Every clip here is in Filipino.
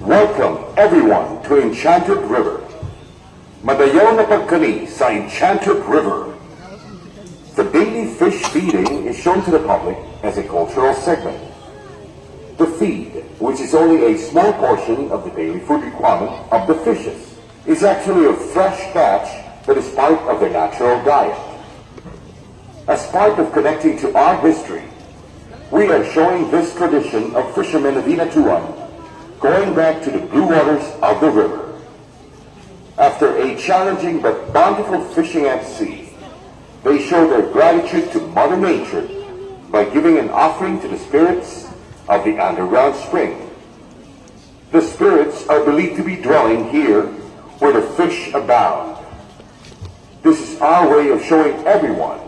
Welcome everyone to Enchanted River. Madayaw na pagkani sa Enchanted River. The daily fish feeding is shown to the public as a cultural segment. The feed, which is only a small portion of the daily food requirement of the fishes, is actually a fresh catch that is part of their natural diet. As part of connecting to our history, we are showing this tradition of fishermen of Inatuan going back to the blue waters of the river. After a challenging but bountiful fishing at sea, they show their gratitude to Mother Nature by giving an offering to the spirits of the underground spring. The spirits are believed to be dwelling here where the fish abound. This is our way of showing everyone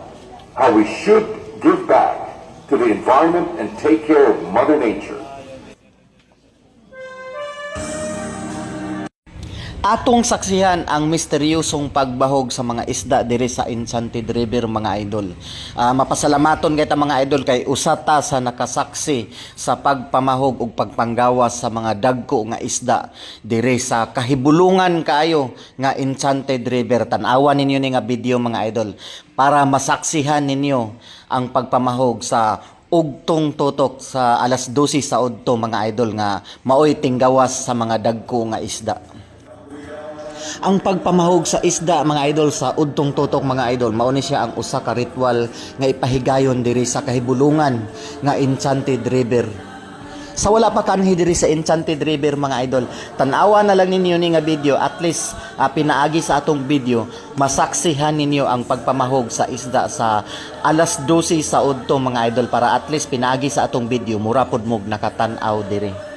how we should give back to the environment and take care of Mother Nature. Atong saksihan ang misteryosong pagbahog sa mga isda diri sa Enchanted River, mga idol. Mapasalamaton kay ta mga idol kay usata sa nakasaksi sa pagpamahog ug pagpanggawas sa mga dagko nga isda diri sa kahibulungan kaayo nga Enchanted River. Tan-awan ninyo ni nga video mga idol para masaksihan ninyo ang pagpamahog sa ugtong tutok sa alas 12 sa udto mga idol nga maoy tinggawas sa mga dagko nga isda. Ang pagpamahog sa isda mga idol sa udtong tutok mga idol, mao ni siya ang usa ka ritual nga ipahigayon diri sa kahibulungan nga Enchanted River. Sa wala pa kanhi diri sa Enchanted River mga idol, tan-awa na lang ninyo ni nga video, at least pinaagi sa atong video, masaksihan ninyo ang pagpamahog sa isda sa alas 12 sa udto mga idol, para at least pinaagi sa atong video mura pod mog nakatan-aw diri.